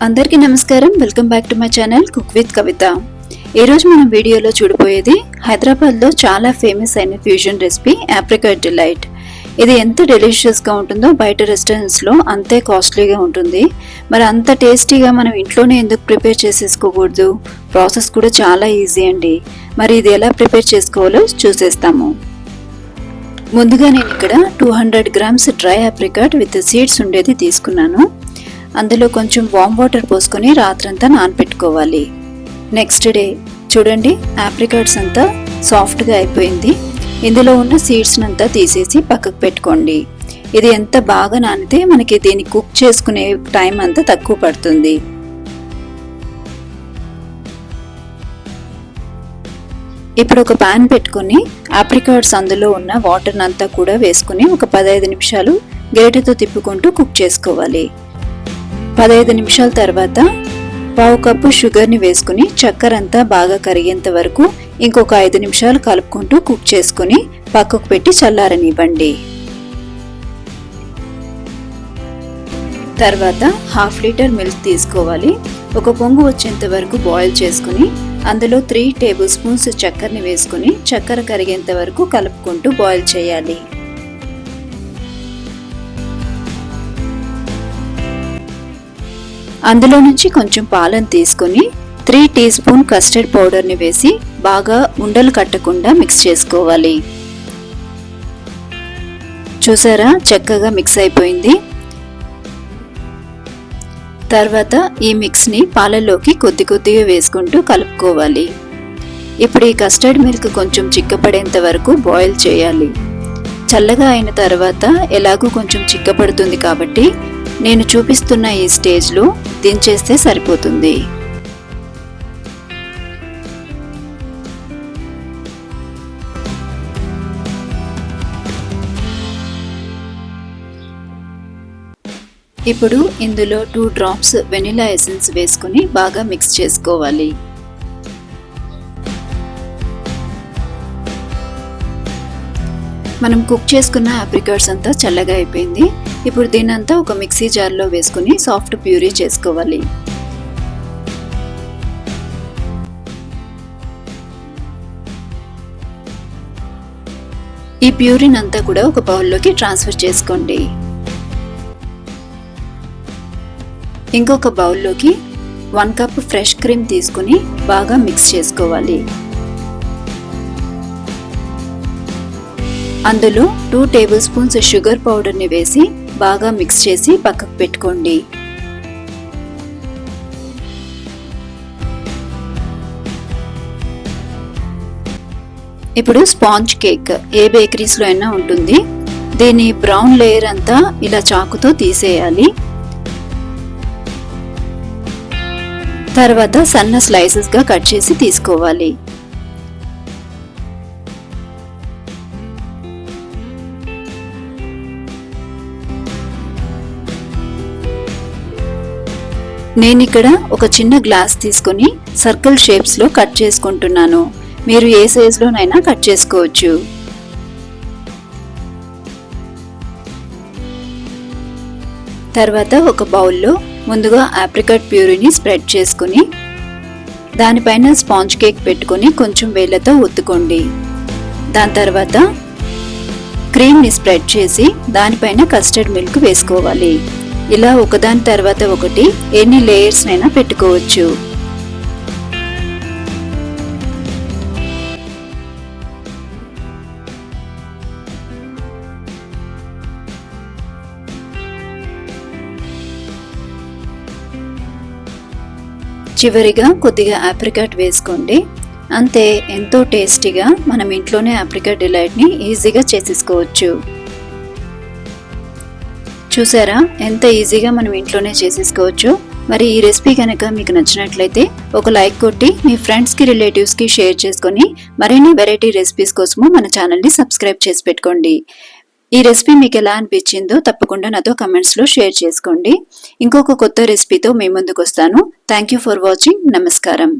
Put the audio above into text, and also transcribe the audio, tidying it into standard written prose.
అందరికీ నమస్కారం. Welcome back to my channel cook with Kavitha. ఈరోజు మనం వీడియోలో చూడబోయేది హైదరాబాద్లో చాలా ఫేమస్ అయిన ఫ్యూజన్ రెసిపీ ఆప్రికాట్ డిలైట్. ఇది ఎంత డెలిషియస్గా ఉంటుందో బయట రెస్టారెంట్స్లో అంతే కాస్ట్లీగా ఉంటుంది. మరి అంత టేస్టీగా మనం ఇంట్లోనే ఎందుకు ప్రిపేర్ చేసేసుకోకూడదు? ప్రాసెస్ కూడా చాలా ఈజీ అండి. మరి ఇది ఎలా ప్రిపేర్ చేసుకోవాలో చూసేస్తాము. ముందుగా నేను ఇక్కడ 200 grams dry apricot with seeds ఉండేది తీసుకున్నాను. అందులో కొంచెం వామ్ వాటర్ పోసుకొని రాత్రంతా నానపెట్టుకోవాలి. నెక్స్ట్ డే చూడండి, ఆప్రికాట్స్ అంతా సాఫ్ట్గా అయిపోయింది. ఇందులో ఉన్న సీడ్స్ అంతా తీసేసి పక్కకు పెట్టుకోండి. ఇది ఎంత బాగా నానితే మనకి దీన్ని కుక్ చేసుకునే టైం అంతా తక్కువ పడుతుంది. ఇప్పుడు ఒక పాన్ పెట్టుకుని ఆప్రికాట్స్ అందులో ఉన్న వాటర్ అంతా కూడా వేసుకుని ఒక 15 నిమిషాలు గరిటెతో తిప్పుకుంటూ కుక్ చేసుకోవాలి. 15 నిమిషాల తర్వాత 1/2 కప్పు షుగర్ని వేసుకుని చక్కెర అంతా బాగా కరిగేంత వరకు ఇంకొక 5 నిమిషాలు కలుపుకుంటూ కుక్ చేసుకుని పక్కకు పెట్టి చల్లారనివ్వండి. తర్వాత 1/2 లీటర్ మిల్క్ తీసుకోవాలి. ఒక పొంగు వచ్చేంత వరకు బాయిల్ చేసుకుని అందులో 3 టేబుల్ స్పూన్స్ చక్కెరని వేసుకుని చక్కెర కరిగేంత వరకు కలుపుకుంటూ బాయిల్ చేయాలి. అందులో నుంచి కొంచెం పాలను తీసుకుని 3 టీ స్పూన్ కస్టర్డ్ పౌడర్ని వేసి బాగా ఉండలు కట్టకుండా మిక్స్ చేసుకోవాలి. చూసారా, చక్కగా మిక్స్ అయిపోయింది. తర్వాత ఈ మిక్స్ని పాలల్లోకి కొద్ది కొద్దిగా వేసుకుంటూ కలుపుకోవాలి. ఇప్పుడు ఈ కస్టర్డ్ మిల్క్ కొంచెం చిక్కపడేంత వరకు బాయిల్ చేయాలి. చల్లగా అయిన తర్వాత ఎలాగూ కొంచెం చిక్కపడుతుంది కాబట్టి నేను చూపిస్తున్న ఈ స్టేజ్లో దించేస్తే సరిపోతుంది. ఇప్పుడు ఇందులో 2 డ్రాప్స్ వెనిలా ఎసెన్స్ వేసుకుని బాగా మిక్స్ చేసుకోవాలి. మనం కుక్ చేసుకున్న ఆప్రికాట్స్ అంతా చల్లగా అయిపోయింది. ఇప్పుడు దీనంతా ఒక మిక్సీ జార్లో వేసుకుని సాఫ్ట్ ప్యూరీ చేసుకోవాలి. ఈ ప్యూరీని అంతా కూడా ఒక బౌల్లోకి ట్రాన్స్ఫర్ చేసుకోండి. ఇంకొక బౌల్లోకి 1 కప్ ఫ్రెష్ క్రీమ్ తీసుకుని బాగా మిక్స్ చేసుకోవాలి. అందులో 2 టేబుల్ స్పూన్స్ షుగర్ పౌడర్ని వేసి బాగా మిక్స్ చేసి పక్కకు పెట్టుకోండి. ఇప్పుడు స్పాంజ్ కేక్ ఏ బేకరీస్లో అయినా ఉంటుంది. దీని బ్రౌన్ లేయర్ అంతా ఇలా చాకుతో తీసేయాలి. తర్వాత సన్న స్లైసెస్గా కట్ చేసి తీసుకోవాలి. నేనిక్కడ ఒక చిన్న గ్లాస్ తీసుకొని సర్కిల్ షేప్స్లో కట్ చేసుకుంటున్నాను. మీరు ఏ సైజులోనైనా కట్ చేసుకోవచ్చు. తర్వాత ఒక బౌల్లో ముందుగా ఆప్రికాట్ ప్యూరీని స్ప్రెడ్ చేసుకుని దానిపైన స్పాంజ్ కేక్ పెట్టుకొని కొంచెం వేళ్ళతో ఒత్తుకోండి. దాని తర్వాత క్రీమ్ని స్ప్రెడ్ చేసి దానిపైన కస్టర్డ్ మిల్క్ వేసుకోవాలి. ఇలా ఒకదాని తర్వాత ఒకటి ఎన్ని లేయర్స్ నైనా పెట్టుకోవచ్చు. చివరిగా కొద్దిగా ఆప్రికాట్ వేసుకోండి. అంతే, ఎంతో టేస్టీగా మనం ఇంట్లోనే ఆప్రికాట్ డిలైట్ని ఈజీగా చేసేసుకోవచ్చు. చూసారా, ఎంత ఈజీగా మనం ఇంట్లోనే చేసేసుకోవచ్చు. మరి ఈ రెసిపీ కనుక మీకు నచ్చినట్లయితే ఒక లైక్ కొట్టి మీ ఫ్రెండ్స్కి రిలేటివ్స్కి షేర్ చేసుకొని మరిన్ని వెరైటీ రెసిపీస్ కోసము మన ఛానల్ని సబ్స్క్రైబ్ చేసి పెట్టుకోండి. ఈ రెసిపీ మీకు ఎలా అనిపించిందో తప్పకుండా నాతో కమెంట్స్లో షేర్ చేసుకోండి. ఇంకొక కొత్త రెసిపీతో మీ ముందుకు వస్తాను. Thank you for watching. నమస్కారం.